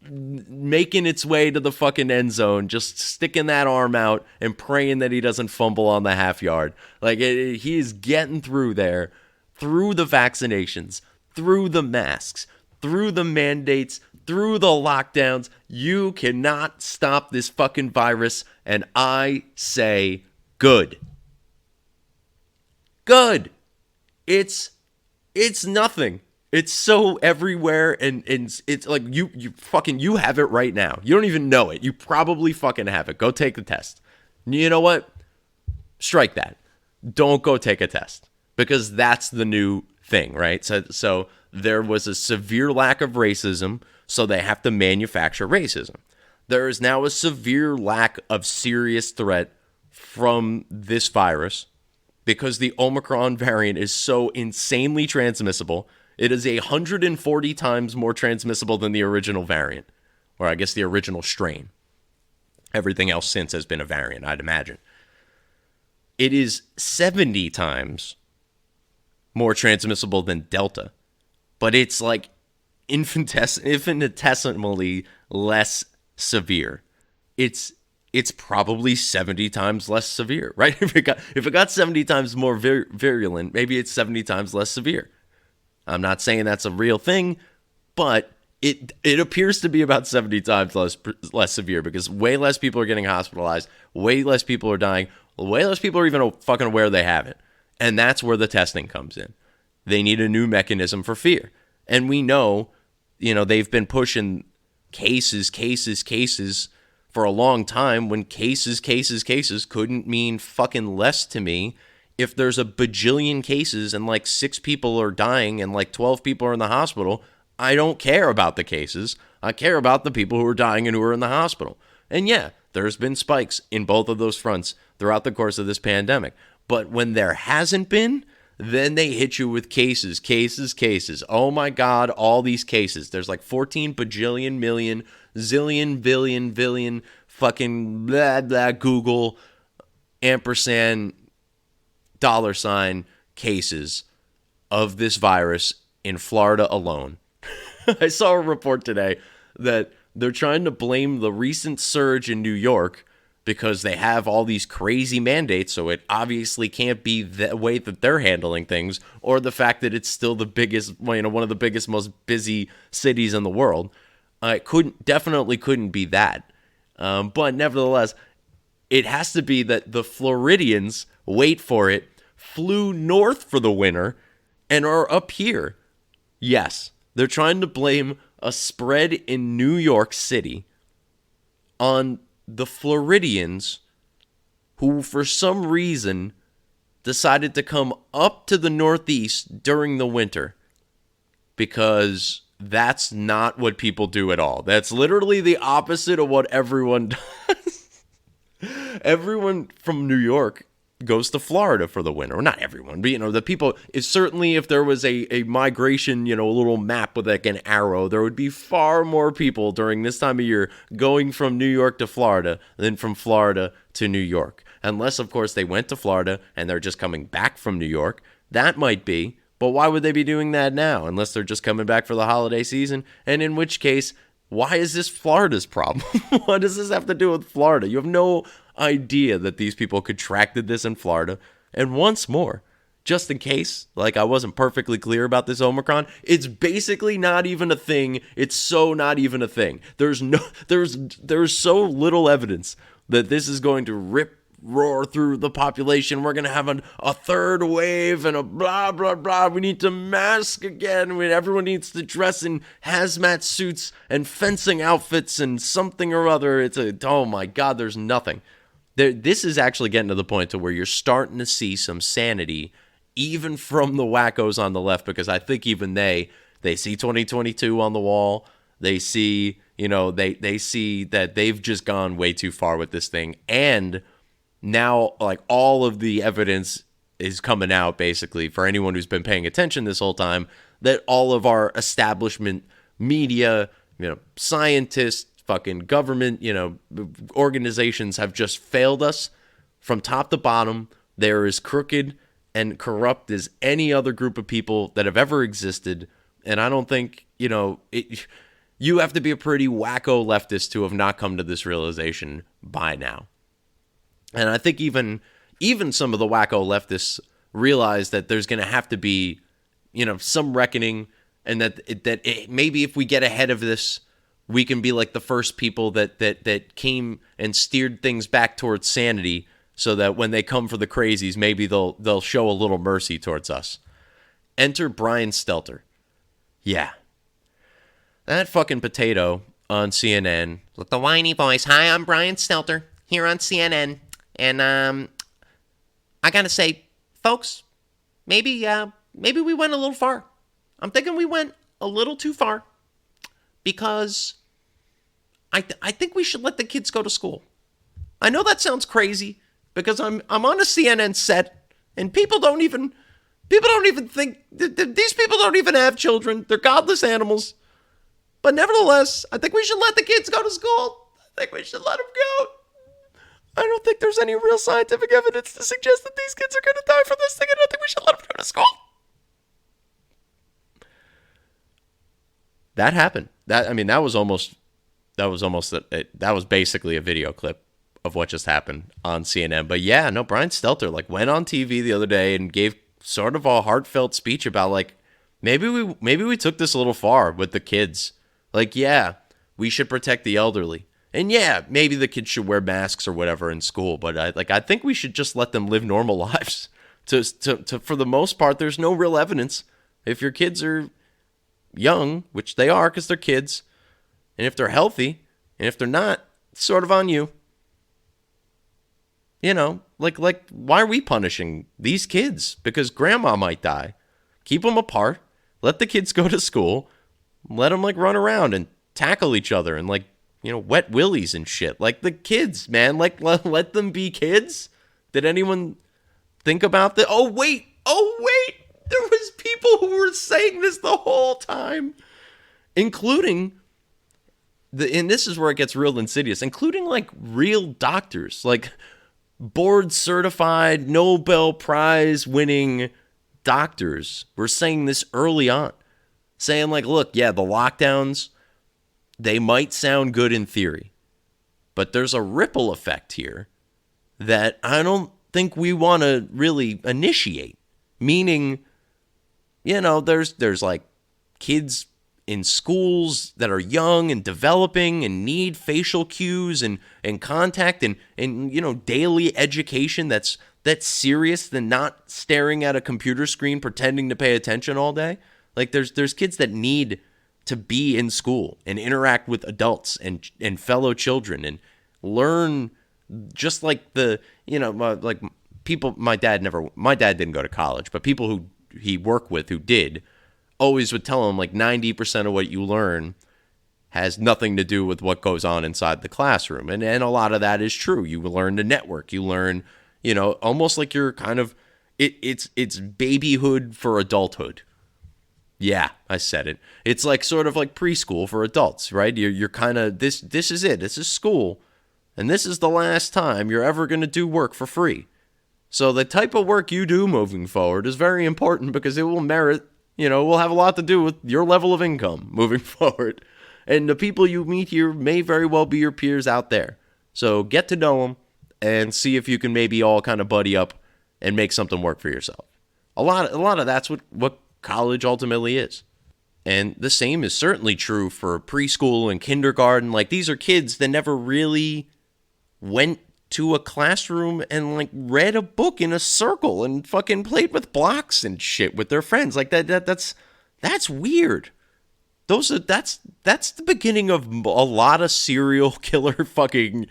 making its way to the fucking end zone, just sticking that arm out and praying that he doesn't fumble on the half yard. Like he is getting through there, through the vaccinations, through the masks, through the mandates, through the lockdowns. You cannot stop this fucking virus, and I say good. Good. It's nothing. It's so everywhere, and it's like you have it right now. You don't even know it. You probably fucking have it. Go take the test. You know what? Strike that. Don't go take a test, because that's the new thing, right? So there was a severe lack of racism, so they have to manufacture racism. There is now a severe lack of serious threat from this virus because the Omicron variant is so insanely transmissible. It is 140 times more transmissible than the original variant, or I guess the original strain. Everything else since has been a variant, I'd imagine. It is 70 times more transmissible than Delta, but it's like infinitesimally less severe. It's probably 70 times less severe, right? If it got 70 times more virulent, maybe it's 70 times less severe. I'm not saying that's a real thing, but it appears to be about 70 times less severe, because way less people are getting hospitalized, way less people are dying, way less people are even fucking aware they have it. And that's where the testing comes in. They need a new mechanism for fear. And we know, they've been pushing cases for a long time, when cases couldn't mean fucking less to me. If there's a bajillion cases and like 6 people are dying and like 12 people are in the hospital, I don't care about the cases. I care about the people who are dying and who are in the hospital. And yeah, there's been spikes in both of those fronts throughout the course of this pandemic. But when there hasn't been, then they hit you with cases. Oh my God, all these cases. There's like 14 bajillion million, zillion, billion, fucking blah, blah, Google, ampersand, $, cases of this virus in Florida alone. I saw a report today that they're trying to blame the recent surge in New York because they have all these crazy mandates, so it obviously can't be the way that they're handling things, or the fact that it's still the biggest, one of the biggest, most busy cities in the world. It definitely couldn't be that. But nevertheless, it has to be that the Floridians, wait for it, flew north for the winter and are up here. Yes, they're trying to blame a spread in New York City on the Floridians who, for some reason, decided to come up to the Northeast during the winter, because that's not what people do at all. That's literally the opposite of what everyone does. Everyone from New York goes to Florida for the winter. Well, not everyone, but, the people, is certainly, if there was a migration, a little map with like an arrow, there would be far more people during this time of year going from New York to Florida than from Florida to New York. Unless, of course, they went to Florida and they're just coming back from New York. That might be, but why would they be doing that now? Unless they're just coming back for the holiday season, and in which case, why is this Florida's problem? What does this have to do with Florida? You have no idea that these people contracted this in Florida. And once more, just in case, like I wasn't perfectly clear about this Omicron, it's basically not even a thing. It's so not even a thing. There's so little evidence that this is going to roar through the population. We're going to have a third wave and a blah, blah, blah. We need to mask again. Everyone needs to dress in hazmat suits and fencing outfits and something or other. Oh my God, there's nothing. This is actually getting to the point to where you're starting to see some sanity, even from the wackos on the left, because I think even they see 2022 on the wall. They see, they see that they've just gone way too far with this thing. And now, like, all of the evidence is coming out, basically, for anyone who's been paying attention this whole time, that all of our establishment media, scientists, fucking government, organizations have just failed us from top to bottom. They're as crooked and corrupt as any other group of people that have ever existed. And I don't think, you have to be a pretty wacko leftist to have not come to this realization by now. And I think even some of the wacko leftists realize that there's going to have to be, some reckoning, and that maybe if we get ahead of this, we can be like the first people that came and steered things back towards sanity, so that when they come for the crazies, maybe they'll show a little mercy towards us. Enter Brian Stelter. Yeah. That fucking potato on CNN with the whiny voice. Hi, I'm Brian Stelter here on CNN. And I gotta say, folks, maybe we went a little far. I'm thinking we went a little too far, because I think we should let the kids go to school. I know that sounds crazy, because I'm on a CNN set, and people don't even think, these people don't even have children. They're godless animals. But nevertheless, I think we should let the kids go to school. I think we should let them go. I don't think there's any real scientific evidence to suggest that these kids are going to die from this thing, and I think we should let them go to school. That happened. That was basically a video clip of what just happened on CNN. But yeah, no, Brian Stelter went on TV the other day and gave sort of a heartfelt speech about maybe we took this a little far with the kids. Yeah, we should protect the elderly. And yeah, maybe the kids should wear masks or whatever in school, but I think we should just let them live normal lives. To for the most part, there's no real evidence. If your kids are young, which they are because they're kids, and if they're healthy, and if they're not, it's sort of on you. Why are we punishing these kids? Because grandma might die. Keep them apart. Let the kids go to school. Let them run around and tackle each other and wet willies and shit. The kids, man. Let them be kids. Did anyone think about that? Oh, wait. There was people who were saying this the whole time. Including, and this is where it gets real insidious, including real doctors. Board certified, Nobel Prize winning doctors were saying this early on, saying like, look, yeah, the lockdowns, they might sound good in theory, but there's a ripple effect here that I don't think we want to really initiate. Meaning, there's like kids in schools that are young and developing and need facial cues and contact and daily education that's serious than not staring at a computer screen pretending to pay attention all day. Like there's kids that need to be in school and interact with adults and fellow children and learn, just like like people. My dad didn't go to college, but people who he worked with who did always would tell him like 90% of what you learn has nothing to do with what goes on inside the classroom. And a lot of that is true. You learn to network. You learn, almost like you're kind of, it's babyhood for adulthood. Yeah, I said it. It's like sort of like preschool for adults, right? You're kind of, this is it. This is school. And this is the last time you're ever going to do work for free. So the type of work you do moving forward is very important because it will merit, will have a lot to do with your level of income moving forward. And the people you meet here may very well be your peers out there. So get to know them and see if you can maybe all kind of buddy up and make something work for yourself. A lot of that's what college ultimately is. And the same is certainly true for preschool and kindergarten. Like, these are kids that never really went to a classroom and like read a book in a circle and fucking played with blocks and shit with their friends. Like that's weird. That's the beginning of a lot of serial killer fucking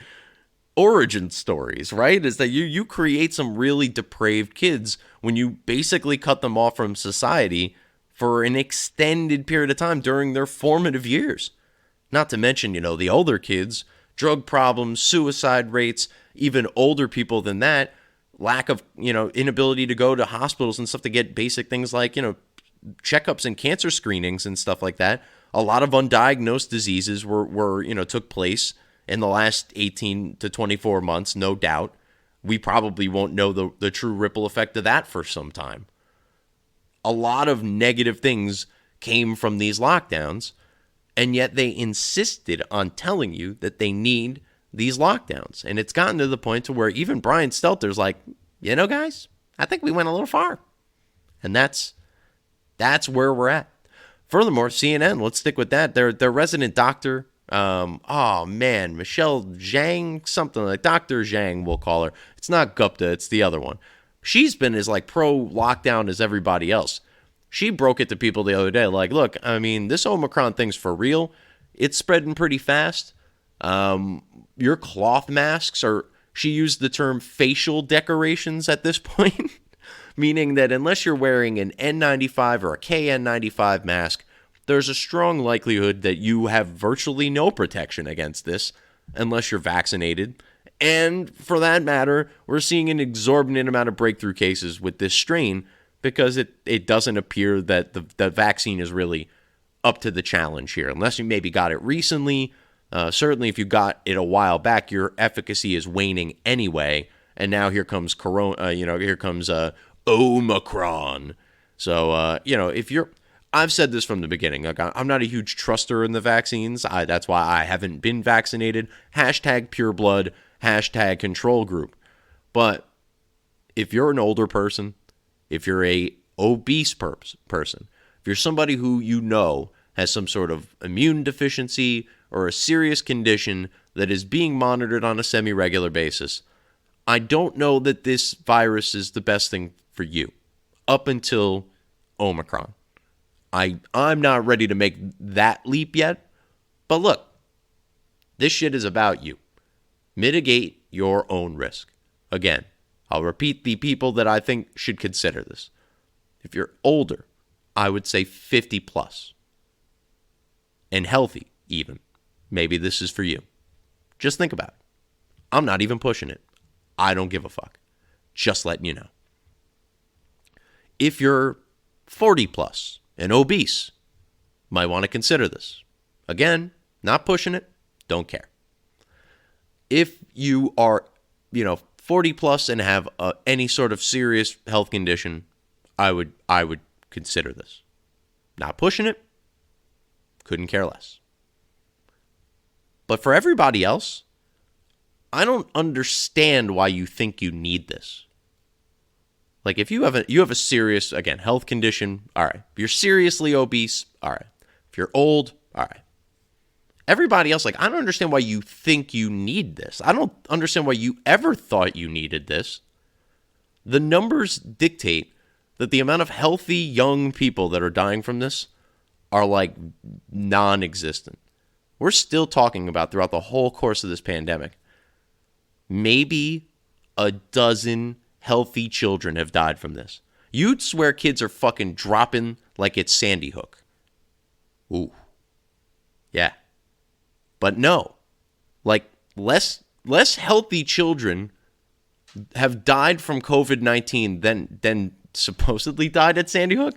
origin stories, right? Is that you create some really depraved kids when you basically cut them off from society for an extended period of time during their formative years. Not to mention, the older kids, drug problems, suicide rates, even older people than that, lack of, inability to go to hospitals and stuff to get basic things like, checkups and cancer screenings and stuff like that. A lot of undiagnosed diseases were took place in the last 18 to 24 months, no doubt. We probably won't know the true ripple effect of that for some time. A lot of negative things came from these lockdowns, and yet they insisted on telling you that they need these lockdowns. And it's gotten to the point to where even Brian Stelter's like, guys, I think we went a little far. And that's where we're at. Furthermore, CNN, let's stick with that. Their resident doctor, Michelle Zhang, something like Dr. Zhang, we'll call her. It's not Gupta, it's the other one. She's been as like pro-lockdown as everybody else. She broke it to people the other day, like, look, this Omicron thing's for real. It's spreading pretty fast. Your cloth masks she used the term facial decorations at this point, meaning that unless you're wearing an N95 or a KN95 mask, there's a strong likelihood that you have virtually no protection against this unless you're vaccinated. And for that matter, we're seeing an exorbitant amount of breakthrough cases with this strain because it doesn't appear that the vaccine is really up to the challenge here. Unless you maybe got it recently, certainly if you got it a while back, your efficacy is waning anyway. And now here comes Omicron. So, I've said this from the beginning. Like, I'm not a huge truster in the vaccines. That's why I haven't been vaccinated. #pureblood, #control group. But if you're an older person, if you're a obese person, if you're somebody who has some sort of immune deficiency or a serious condition that is being monitored on a semi-regular basis, I don't know that this virus is the best thing for you up until Omicron. I'm not ready to make that leap yet, but look, this shit is about you. Mitigate your own risk. Again, I'll repeat the people that I think should consider this. If you're older, I would say 50 plus and healthy even. Maybe this is for you. Just think about it. I'm not even pushing it. I don't give a fuck. Just letting you know. If you're 40 plus and obese, might want to consider this. Again, not pushing it, don't care. If you are, 40 plus and have any sort of serious health condition, I would consider this. Not pushing it. Couldn't care less. But for everybody else, I don't understand why you think you need this. Like if you have a serious, again, health condition, all right. If you're seriously obese, all right. If you're old, all right. Everybody else, like, I don't understand why you think you need this. I don't understand why you ever thought you needed this. The numbers dictate that the amount of healthy young people that are dying from this are like non-existent. We're still talking about throughout the whole course of this pandemic, maybe a dozen healthy children have died from this. You'd swear kids are fucking dropping like it's Sandy Hook. Ooh. Yeah. But no. Like less healthy children have died from COVID-19 than supposedly died at Sandy Hook.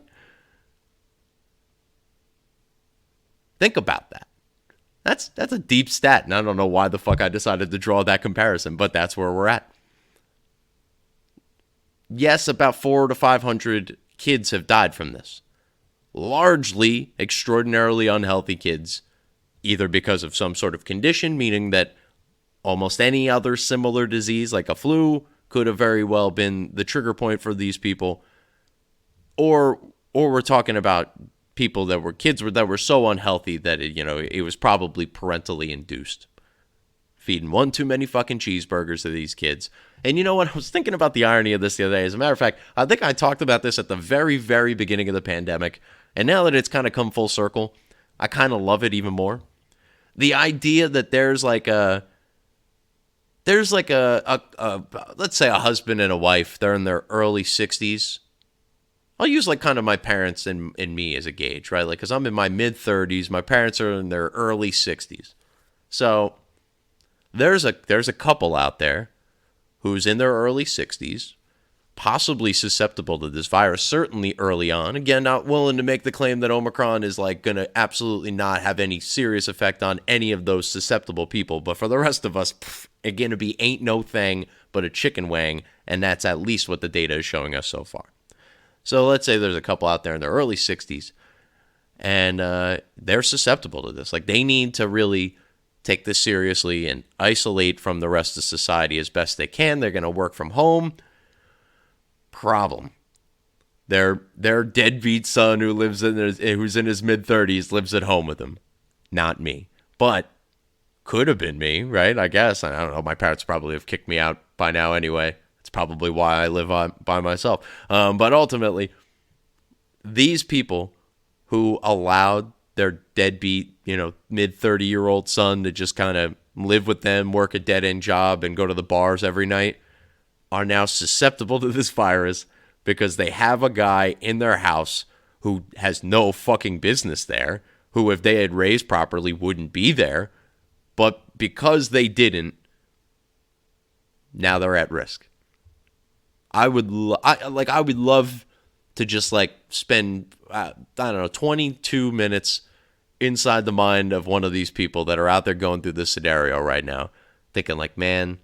Think about that. That's a deep stat, and I don't know why the fuck I decided to draw that comparison, but that's where we're at. Yes, about 400 to 500 kids have died from this. Largely extraordinarily unhealthy kids, either because of some sort of condition, meaning that almost any other similar disease, like a flu, could have very well been the trigger point for these people, or we're talking about people that were kids that were so unhealthy that it was probably parentally induced, feeding one too many fucking cheeseburgers to these kids. And you know what? I was thinking about the irony of this the other day. As a matter of fact, I think I talked about this at the very, very beginning of the pandemic, and now that it's kind of come full circle, I kind of love it even more. The idea that there's like a let's say a husband and a wife, they're in their early 60s. I'll use like kind of my parents and me as a gauge, right? Like, because I'm in my mid 30s, my parents are in their early 60s. So there's a couple out there who's in their early 60s, possibly susceptible to this virus, certainly early on. Again, not willing to make the claim that Omicron is like going to absolutely not have any serious effect on any of those susceptible people. But for the rest of us, it's going to be ain't no thing but a chicken wang. And that's at least what the data is showing us so far. So let's say there's a couple out there in their early 60s and they're susceptible to this. Like they need to really take this seriously and isolate from the rest of society as best they can. They're going to work from home. Problem. Their deadbeat son who's in his mid-30s lives at home with him. Not me. But could have been me, right? I guess. I don't know. My parents probably have kicked me out by now anyway. It's probably why I live by myself. But ultimately, these people who allowed their deadbeat, mid-30-year-old son to just kind of live with them, work a dead-end job, and go to the bars every night are now susceptible to this virus because they have a guy in their house who has no fucking business there, who if they had raised properly wouldn't be there, but because they didn't, now they're at risk. I would love to just spend 22 minutes inside the mind of one of these people that are out there going through this scenario right now, thinking man,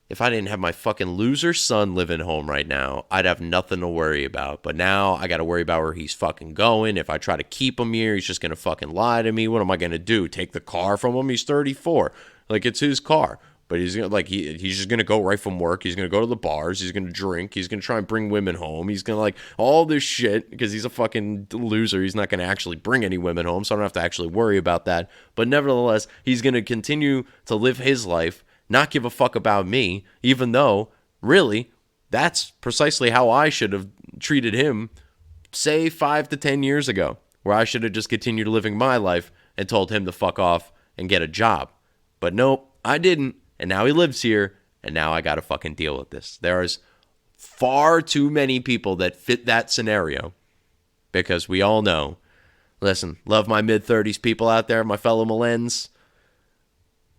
if I didn't have my fucking loser son living home right now, I'd have nothing to worry about. But now I got to worry about where he's fucking going. If I try to keep him here, he's just going to fucking lie to me. What am I going to do? Take the car from him? He's 34. It's his car. But he's gonna he's just gonna go right from work. He's gonna go to the bars. He's gonna drink. He's gonna try and bring women home. He's gonna all this shit because he's a fucking loser. He's not gonna actually bring any women home, so I don't have to actually worry about that. But nevertheless, he's gonna continue to live his life, not give a fuck about me, even though really that's precisely how I should have treated him, say 5 to 10 years ago, where I should have just continued living my life and told him to fuck off and get a job. But nope, I didn't. And now he lives here, and now I got to fucking deal with this. There's far too many people that fit that scenario because we all know, listen, love my mid-30s people out there, my fellow millennials.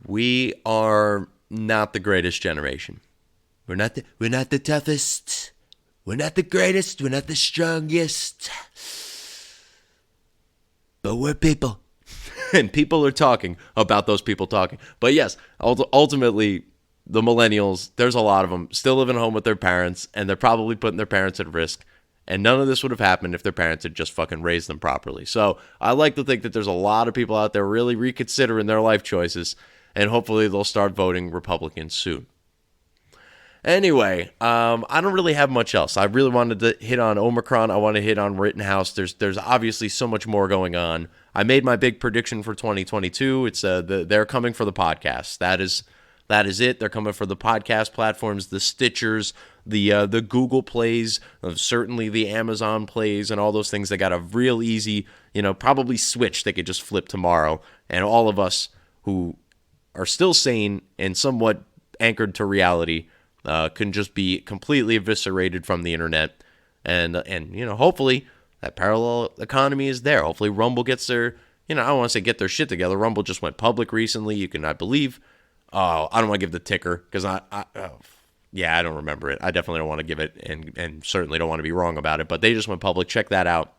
We are not the greatest generation. We're not the toughest. We're not the greatest. We're not the strongest. But we're people. And people are talking about those people talking. But yes, ultimately, the millennials, there's a lot of them still living home with their parents, and they're probably putting their parents at risk. And none of this would have happened if their parents had just fucking raised them properly. So I like to think that there's a lot of people out there really reconsidering their life choices, and hopefully they'll start voting Republican soon. Anyway, I don't really have much else. I really wanted to hit on Omicron. I want to hit on Rittenhouse. There's obviously so much more going on. I made my big prediction for 2022. It's they're coming for the podcast. That is it. They're coming for the podcast platforms, the Stitchers, the Google Plays, certainly the Amazon Plays, and all those things. They got a real easy, probably switch they could just flip tomorrow. And all of us who are still sane and somewhat anchored to reality can just be completely eviscerated from the internet. And hopefully that parallel economy is there. Hopefully Rumble gets their, I don't want to say get their shit together. Rumble just went public recently. You can, I believe, I don't want to give the ticker because I don't remember it. I definitely don't want to give it, and certainly don't want to be wrong about it. But they just went public. Check that out.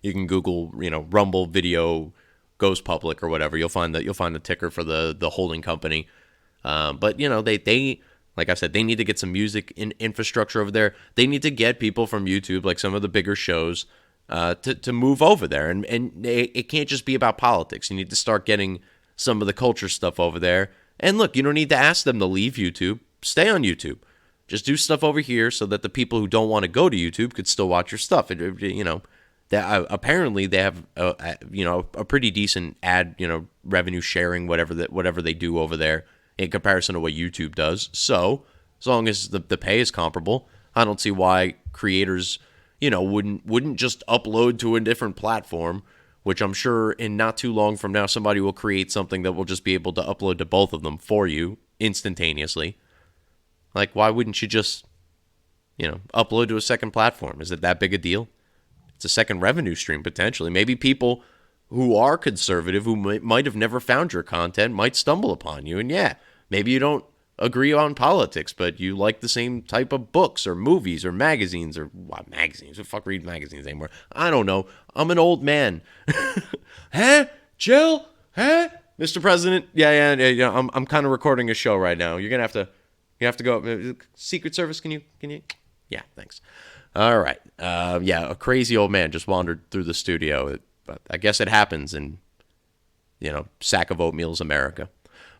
You can Google, Rumble video goes public or whatever. You'll find the ticker for the holding company. But they like I said, they need to get some music infrastructure over there. They need to get people from YouTube, like some of the bigger shows, to move over there. And it can't just be about politics. You need to start getting some of the culture stuff over there. And look, you don't need to ask them to leave YouTube. Stay on YouTube. Just do stuff over here so that the people who don't want to go to YouTube could still watch your stuff. Apparently they have a pretty decent ad, revenue sharing, whatever they do over there in comparison to what YouTube does. So as long as the pay is comparable, I don't see why creators, wouldn't just upload to a different platform, which I'm sure in not too long from now, somebody will create something that will just be able to upload to both of them for you instantaneously. Like, why wouldn't you just, upload to a second platform? Is it that big a deal? It's a second revenue stream, potentially. Maybe people who are conservative, who might have never found your content, might stumble upon you. And yeah, maybe you don't agree on politics, but you like the same type of books or movies or magazines or what magazines? Who the fuck read magazines anymore? I don't know. I'm an old man. Huh? Jill? Huh? Mr. President? Yeah. I'm kind of recording a show right now. You're gonna have to go. Secret Service? Can you? Yeah, thanks. All right. A crazy old man just wandered through the studio. But I guess it happens in, sack of oatmeal's America.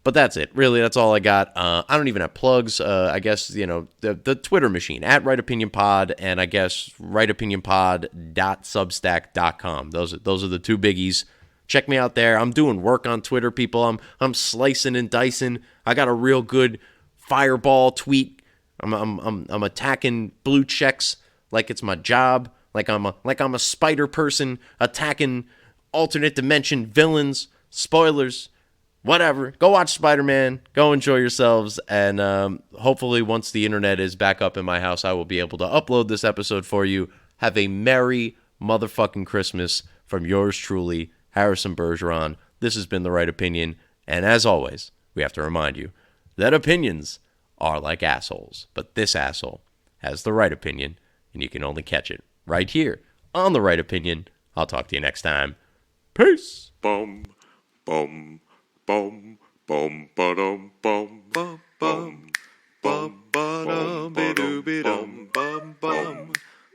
But that's it. Really, that's all I got. I don't even have plugs. I guess, the Twitter machine, @RightOpinionPod, and I guess rightopinionpod.substack.com. Those are the two biggies. Check me out there. I'm doing work on Twitter, people. I'm slicing and dicing. I got a real good fireball tweet. I'm attacking blue checks like it's my job. Like I'm a spider person attacking alternate dimension villains, spoilers, whatever. Go watch Spider-Man. Go enjoy yourselves. And hopefully once the internet is back up in my house, I will be able to upload this episode for you. Have a merry motherfucking Christmas from yours truly, Harrison Bergeron. This has been The Right Opinion. And as always, we have to remind you that opinions are like assholes. But this asshole has the right opinion, and you can only catch it right here on The Right Opinion. I'll talk to you next time. Peace. Bum, bum, bum, bum, ba-dum, bum, bum, bum, bum, ba-dum, be-doo-be-dum, bum, bum,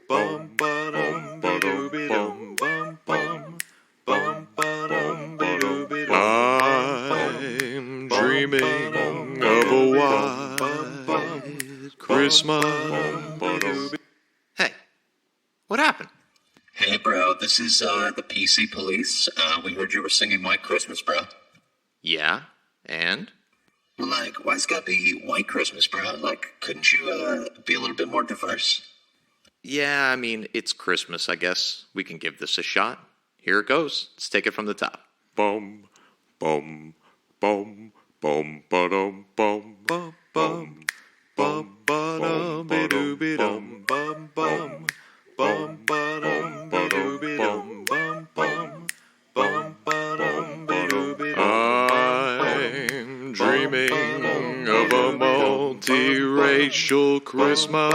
bum, ba-dum, be-doo-be-dum, bum, bum, bum, ba-dum, be-doo-be-dum. I'm dreaming of a white Christmas. Hey, what happened? Hey, bro, this is the PC police. We heard you were singing White Christmas, bro. Yeah, and? Like, why's it gotta be White Christmas, bro? Like, couldn't you be a little bit more diverse? Yeah, I mean, it's Christmas, I guess. We can give this a shot. Here it goes. Let's take it from the top. Bum, bum, bum, bum, ba-dum, bum, bum, bum, bum, ba-dum, be-doo-be-dum, bum, bum, bum, ba-dum, be-doo-be-dum, bum, bum, bum, ba-dum, be-doo-be-dum. I'm dreaming of a multiracial Christmas.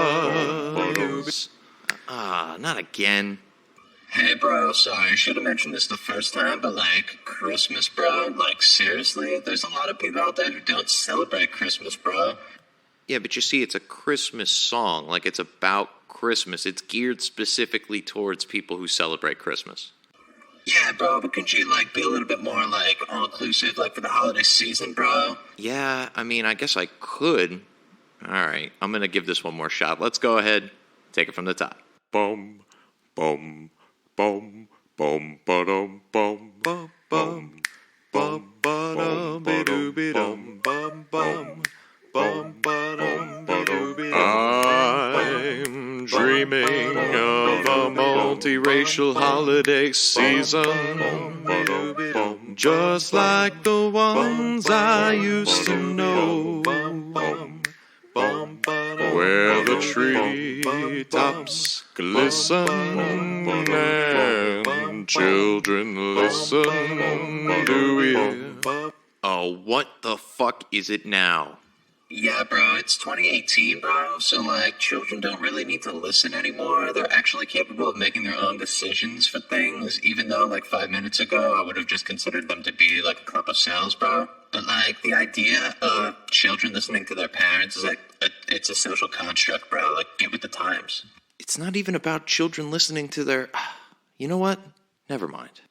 Not again. Hey, bro, sorry, I should have mentioned this the first time, but, like, Christmas, bro? Like, seriously? There's a lot of people out there who don't celebrate Christmas, bro. Yeah, but you see, it's a Christmas song. Like, it's about Christmas. It's geared specifically towards people who celebrate Christmas. Yeah, bro, but couldn't you, like, be a little bit more, like, all-inclusive, like, for the holiday season, bro? Yeah, I mean, I guess I could. All right, I'm going to give this one more shot. Let's go ahead. Take it from the top. Bum, bum, bum, bum, ba-dum, bum, bum, bum, bum, ba-dum, ba-dum, bum, bum, bum, ba-dum, ba-dum. I'm dreaming of a multiracial holiday season, just like the ones I used to know, where the treetops glisten and children listen to hear. Oh, what the fuck is it now? Yeah, bro, it's 2018, bro, so, like, children don't really need to listen anymore. They're actually capable of making their own decisions for things, even though, like, 5 minutes ago, I would have just considered them to be, like, a clump of cells, bro. But, like, the idea of children listening to their parents is, like, it's a social construct, bro. Like, get with the times. It's not even about children listening to their... You know what? Never mind.